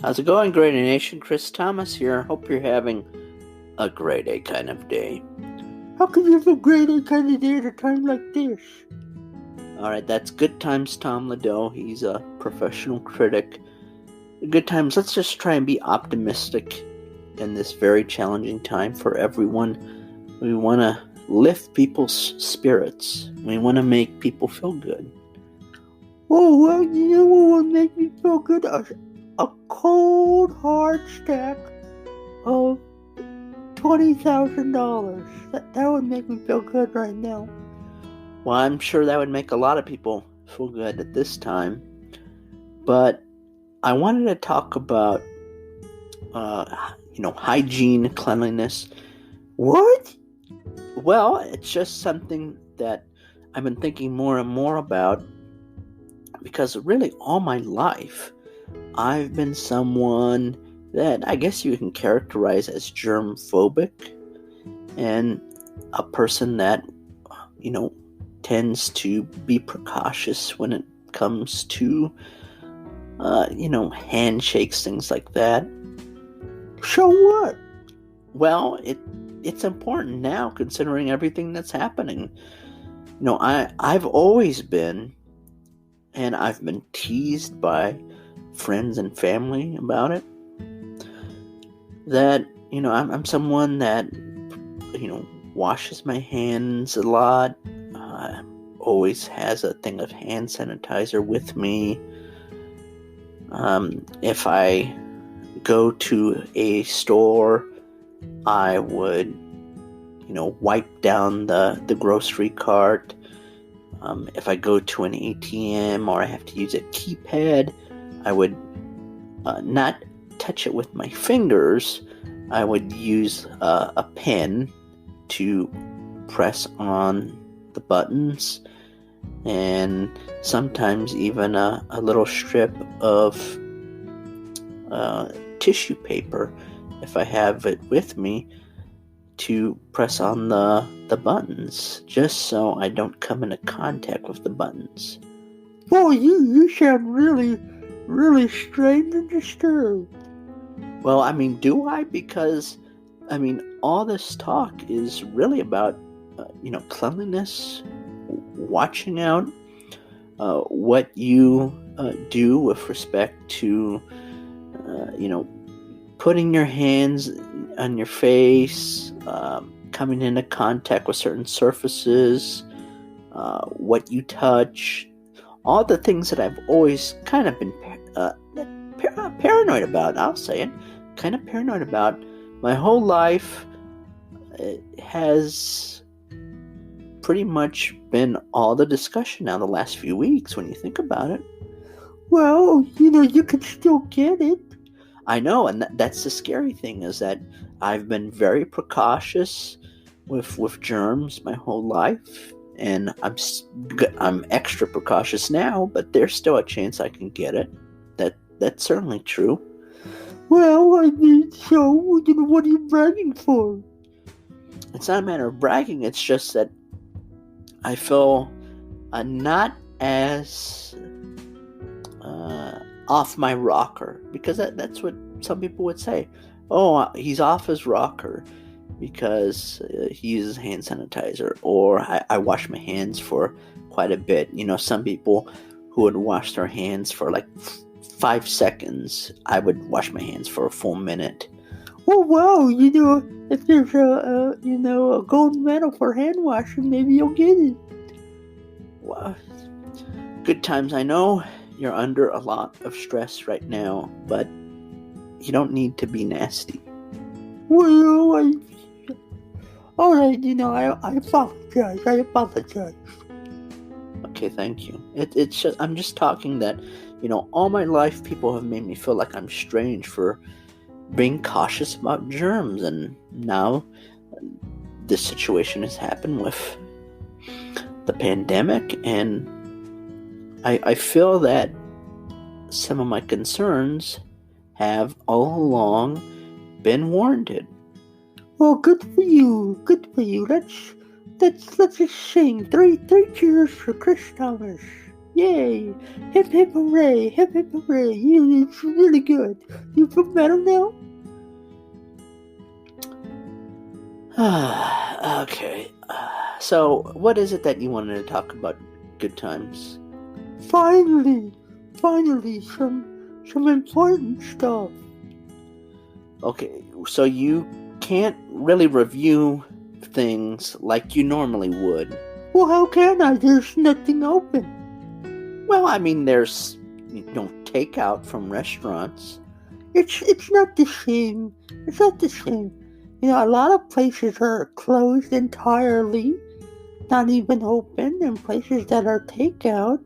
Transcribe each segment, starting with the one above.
How's it going, Great Nation? Chris Thomas here. Hope you're having a grade A kind of day. How can you have a grade A kind of day at a time like this? Alright, that's Good Times Tom Ladoux. He's a professional critic. Good Times, let's just try and be optimistic in this very challenging time for everyone. We want to lift people's spirits. We want to make people feel good. Oh, well, you know what would make me feel good? A cold, hard stack of $20,000. That would make me feel good right now. Well, I'm sure that would make a lot of people feel good at this time. But I wanted to talk about, hygiene, cleanliness. What? Well, it's just something that I've been thinking more and more about because really all my life I've been someone that I guess you can characterize as germ phobic and a person that, tends to be precautious when it comes to, handshakes, things like that. So what? Well, it's important now considering everything that's happening. I've always been, and I've been teased by friends and family about it, that, I'm someone that, washes my hands a lot, always has a thing of hand sanitizer with me. If I go to a store, I would, wipe down the grocery cart. If I go to an ATM or I have to use a keypad, I would not touch it with my fingers. I would use a pen to press on the buttons, and sometimes even a little strip of tissue paper, if I have it with me, to press on the buttons, just so I don't come into contact with the buttons. Boy, you sound really, really strange and disturbed. Well, do I? Because, all this talk is really about, cleanliness, watching out, what you do with respect to, putting your hands on your face, coming into contact with certain surfaces, what you touch, all the things that I've always kind of been paranoid about, I'll say it, kind of paranoid about my whole life. It has pretty much been all the discussion now the last few weeks when you think about it. Well, you can still get it. I know, and that's the scary thing, is that I've been very precautious with germs my whole life, and I'm extra precautious now, but there's still a chance I can get it. That's certainly true. Well, so, what are you bragging for? It's not a matter of bragging, it's just that I feel not as off my rocker, because that's what some people would say. Oh, he's off his rocker because he uses hand sanitizer, or I wash my hands for quite a bit. Some people who would wash their hands for like 5 seconds, I would wash my hands for a full minute. Oh, wow, if there's a gold medal for hand washing, maybe you'll get it. Well, Good Times, I know you're under a lot of stress right now, but you don't need to be nasty. Well, alright, I apologize. Okay, thank you. It's just, I'm just talking that, all my life people have made me feel like I'm strange for being cautious about germs, and now this situation has happened with the pandemic, and I feel that some of my concerns have all along been warranted. Well, good for you. Let's just sing three cheers for Chris Thomas. Yay! Hip hip hooray! Hip hip hooray! It's really good. You feel better now? Okay. So, what is it that you wanted to talk about, Good Times? Finally, some important stuff. Okay, so you can't really review things like you normally would. Well, how can I? There's nothing open. Well, I mean, there's takeout from restaurants. It's not the same. It's not the same. A lot of places are closed entirely, not even open, and places that are takeout.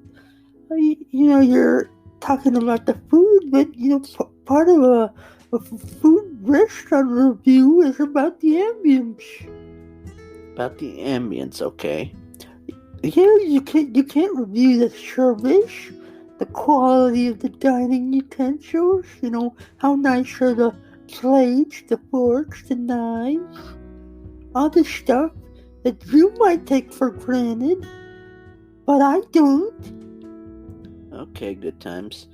You're talking about the food, but part of a food restaurant review is about the ambience. About the ambience, okay. Yeah, you can't review the service, the quality of the dining utensils. How nice are the plates, the forks, the knives, all the stuff that you might take for granted, but I don't. Okay, Good Times.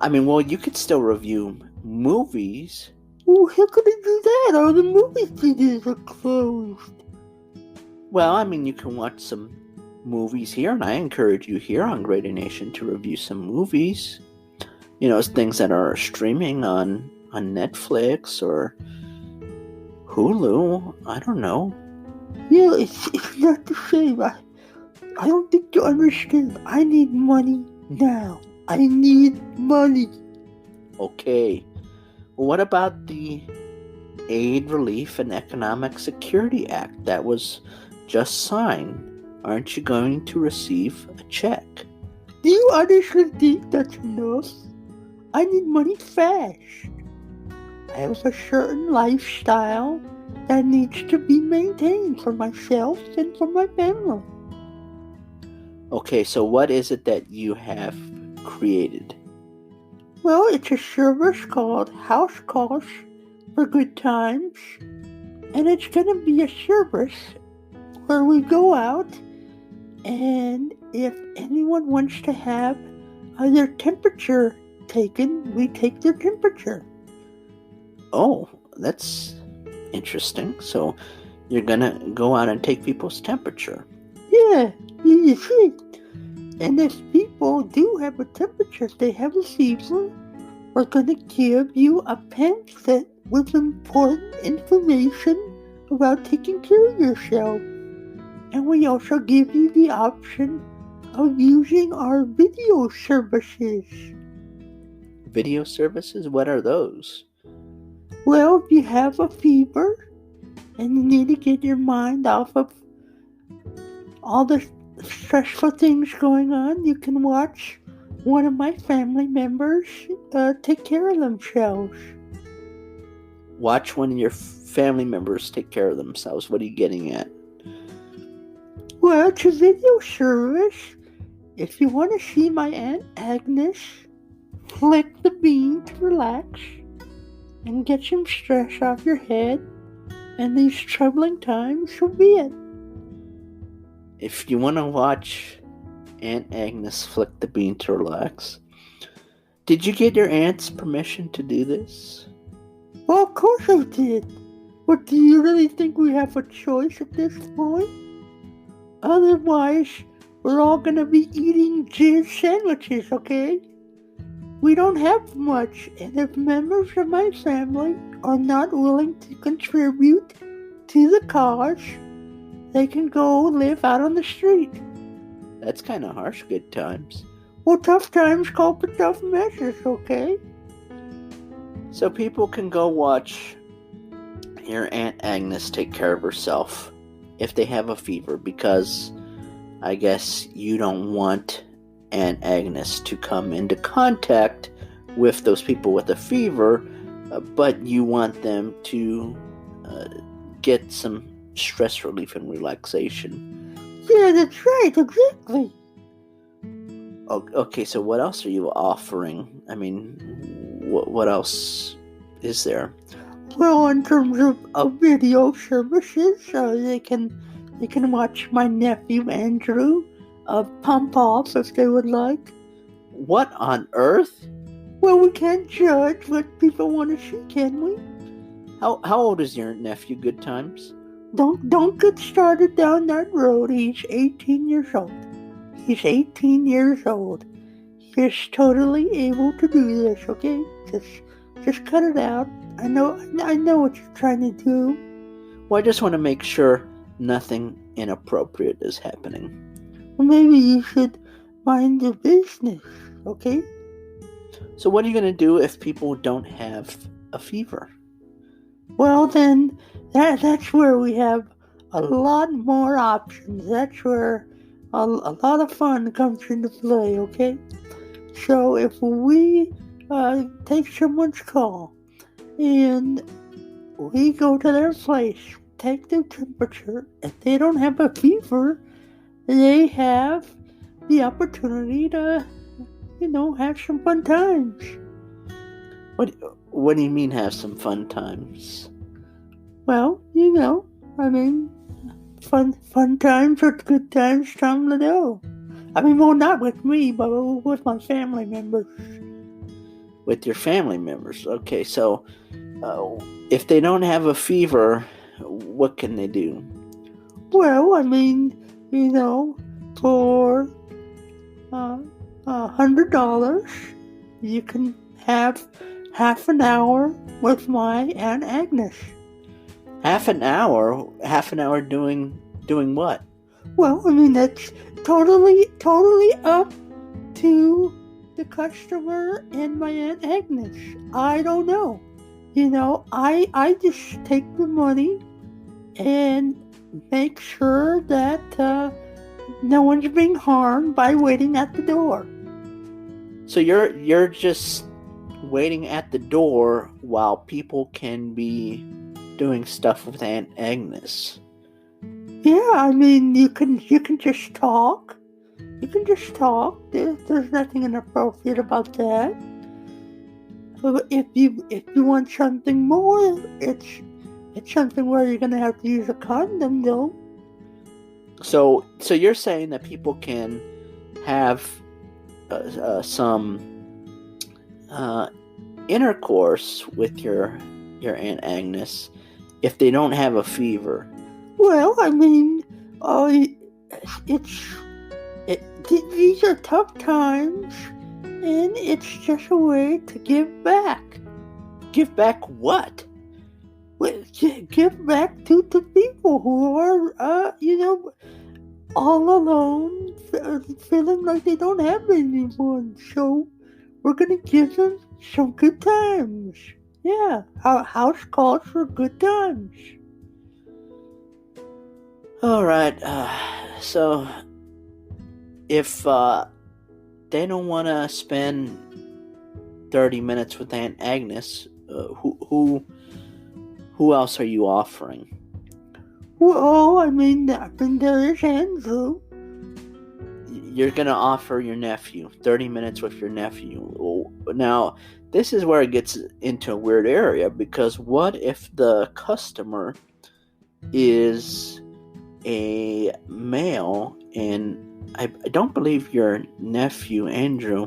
I mean, well, you could still review movies. Well, how could I do that? All the movie theaters are closed. Well, I mean, you can watch some movies here, and I encourage you here on Great Nation to review some movies. Things that are streaming on Netflix or Hulu. I don't know. Yeah, it's not the same. I don't think you understand. I need money now. I need money. Okay. Well, what about the Aid, Relief, and Economic Security Act that was just signed? Aren't you going to receive a check? Do you honestly think that's enough? I need money fast. I have a certain lifestyle that needs to be maintained for myself and for my family. Okay, so what is it that you have created? Well, it's a service called House Calls for Good Times, and it's going to be a service where we go out, and if anyone wants to have their temperature taken, we take their temperature. Oh, that's interesting. So you're gonna go out and take people's temperature. Yeah, you see. And if people do have a temperature, if they have a fever, we're going to give you a pamphlet with important information about taking care of yourself. And we also give you the option of using our video services. Video services? What are those? Well, if you have a fever and you need to get your mind off of all the stressful things going on, you can watch one of my family members take care of themselves. Watch one of your family members take care of themselves. What are you getting at? Well, it's a video service. If you want to see my Aunt Agnes flick the bean to relax and get some stress off your head in these troubling times, so be it. If you want to watch Aunt Agnes flick the bean to relax, did you get your aunt's permission to do this? Well, of course I did. But do you really think we have a choice at this point? Otherwise, we're all going to be eating jizz sandwiches, okay? We don't have much, and if members of my family are not willing to contribute to the cause, they can go live out on the street. That's kind of harsh, Good Times. Well, tough times call for tough measures, okay? So people can go watch your Aunt Agnes take care of herself if they have a fever, because I guess you don't want Aunt Agnes to come into contact with those people with a fever, but you want them to get some stress relief and relaxation. Yeah, that's right, exactly. Okay, so what else are you offering? I mean, what else is there? Well, in terms of video services, they can watch my nephew Andrew pump off if they would like. What on earth? Well, we can't judge what people want to see, can we? How old is your nephew, Good Times? Don't get started down that road. He's 18 years old. He's 18 years old. He's totally able to do this, okay? Just cut it out. I know what you're trying to do. Well, I just want to make sure nothing inappropriate is happening. Well, maybe you should mind your business, okay? So what are you going to do if people don't have a fever? Well, then, that's where we have a lot more options. That's where a lot of fun comes into play, okay? So if we take someone's call and we go to their place, take their temperature, if they don't have a fever, they have the opportunity to, have some fun times. What do you mean have some fun times? Well, fun times with Good Times Tom Ladoux. Well, not with me, but with my family members. With your family members. Okay, so if they don't have a fever, what can they do? Well, for $100, you can have half an hour with my Aunt Agnes. Half an hour? Half an hour doing what? Well, that's totally up to the customer and my Aunt Agnes. I don't know. I just take the money and make sure that no one's being harmed by waiting at the door. So you're just waiting at the door while people can be doing stuff with Aunt Agnes. Yeah, you can just talk. You can just talk. There's nothing inappropriate about that. But if you want something more, it's something where you're gonna have to use a condom, though. So you're saying that people can have some intercourse with your Aunt Agnes if they don't have a fever. Well, these are tough times, and it's just a way to give back. Give back what? Give back to the people who are, all alone, feeling like they don't have anyone. So we're gonna give them some good times. Yeah, our house calls for good times. All right. So if they don't want to spend 30 minutes with Aunt Agnes, who else are you offering? Well, there is Andrew. You're going to offer your nephew 30 minutes with your nephew. Now, this is where it gets into a weird area, because what if the customer is a male, and I don't believe your nephew, Andrew,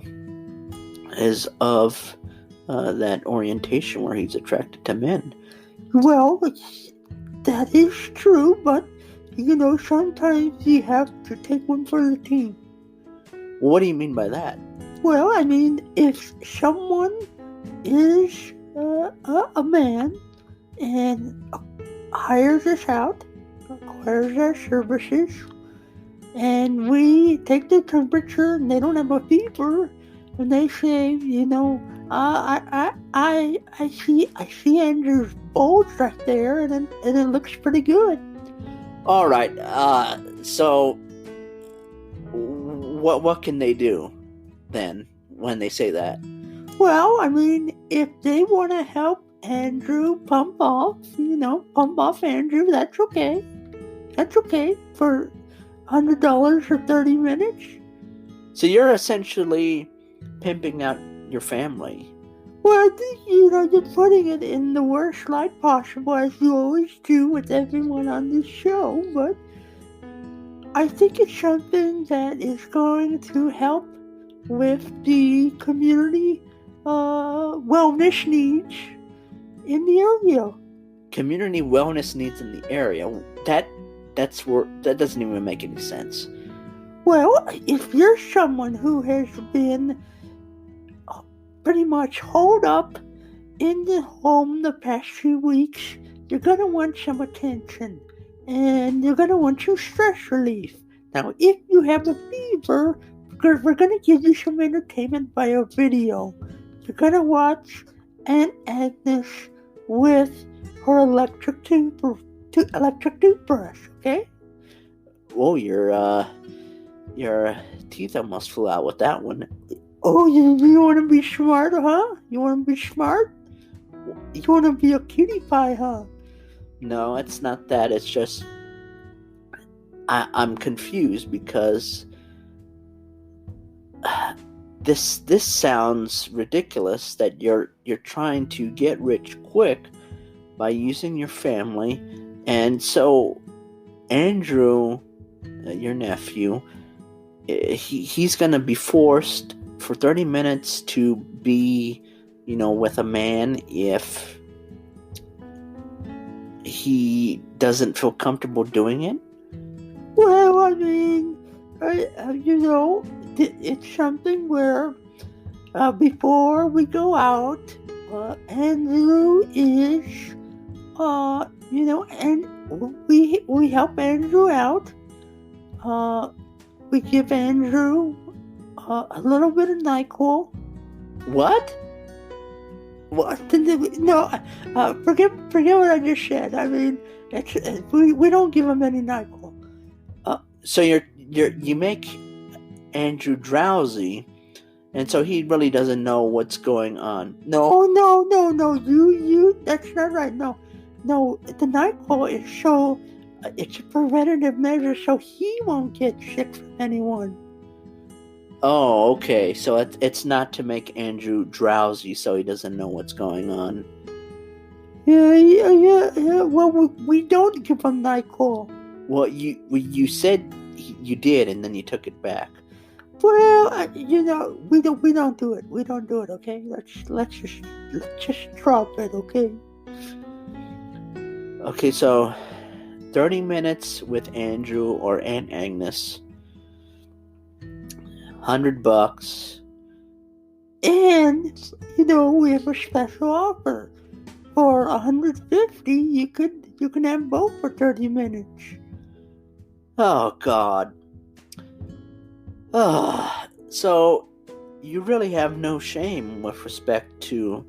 is of that orientation where he's attracted to men. Well, that is true, but, sometimes you have to take one for the team. What do you mean by that? Well, if someone is a man and hires us out, acquires our services, and we take their temperature and they don't have a fever, and they say, I see Andrew's bulge right there, and it looks pretty good. All right. So what can they do then when they say that? Well, if they want to help Andrew pump off Andrew, that's okay. That's okay for $100 for 30 minutes. So you're essentially pimping out your family. Well, I think, you're putting it in the worst light possible, as you always do with everyone on this show, but I think it's something that is going to help with the community wellness needs in the area. Community wellness needs in the area. That doesn't even make any sense. Well, if you're someone who has been pretty much holed up in the home the past few weeks, you're going to want some attention. And you're going to want some stress relief. Now, if you have a fever, we're going to give you some entertainment via video. You're going to watch Aunt Agnes with her electric toothbrush, okay? Whoa, your teeth almost flew out with that one. Oh, you want to be smart, huh? You want to be smart? You want to be a cutie pie, huh? No, it's not that. It's just I'm confused because this sounds ridiculous that you're trying to get rich quick by using your family, and so Andrew, your nephew, he's gonna be forced for 30 minutes to be, with a man if he doesn't feel comfortable doing it. Well, I mean, it's something where before we go out, Andrew is, and we help Andrew out. We give Andrew a little bit of NyQuil. What? What? No, forget what I just said. I mean, we don't give him any NyQuil. So you make Andrew drowsy, and so he really doesn't know what's going on. No, you that's not right. No, the NyQuil is it's a preventative measure so he won't get sick from anyone. Oh, okay. So it's not to make Andrew drowsy so he doesn't know what's going on. Yeah. Well, we don't give him NyQuil. Well, you said you did, and then you took it back. Well, we don't do it. We don't do it. Okay, let's just drop it. Okay. Okay, so 30 minutes with Andrew or Aunt Agnes. $100. And we have a special offer. For $150, you can have both for 30 minutes. Oh God. So you really have no shame with respect to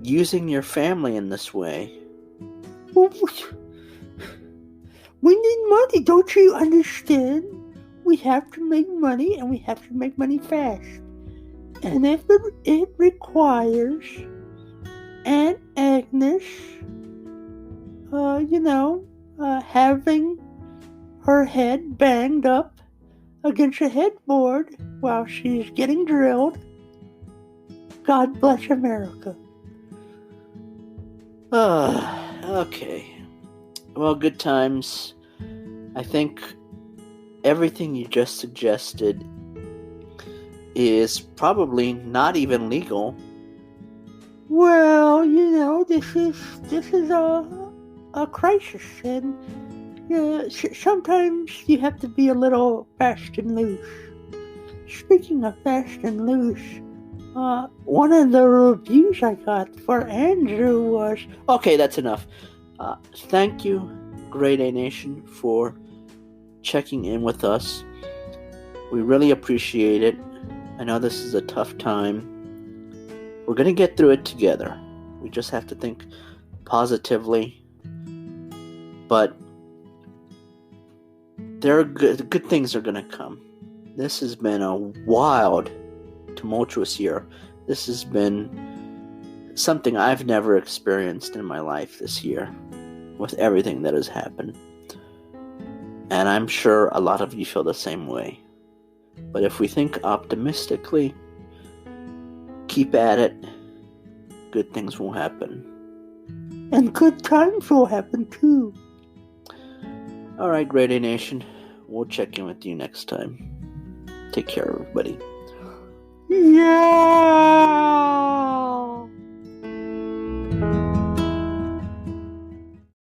using your family in this way. Well, we need money, don't you understand? We have to make money, and we have to make money fast. And if it requires Aunt Agnes, having her head banged up against a headboard while she's getting drilled, God bless America. Okay. Well, Good Times, I think everything you just suggested is probably not even legal. Well, this is a crisis, and sometimes you have to be a little fast and loose. Speaking of fast and loose, one of the reviews I got for Andrew was... Okay, that's enough. Thank you, Grade A Nation, for checking in with us. We really appreciate it. I know this is a tough time. We're going to get through it together. We just have to think positively. But good things are going to come. This has been a wild, tumultuous year. This has been something I've never experienced in my life this year, with everything that has happened. And I'm sure a lot of you feel the same way. But if we think optimistically, keep at it, good things will happen. And good times will happen too. Alright, Grade A Nation, we'll check in with you next time. Take care, everybody. Yeah.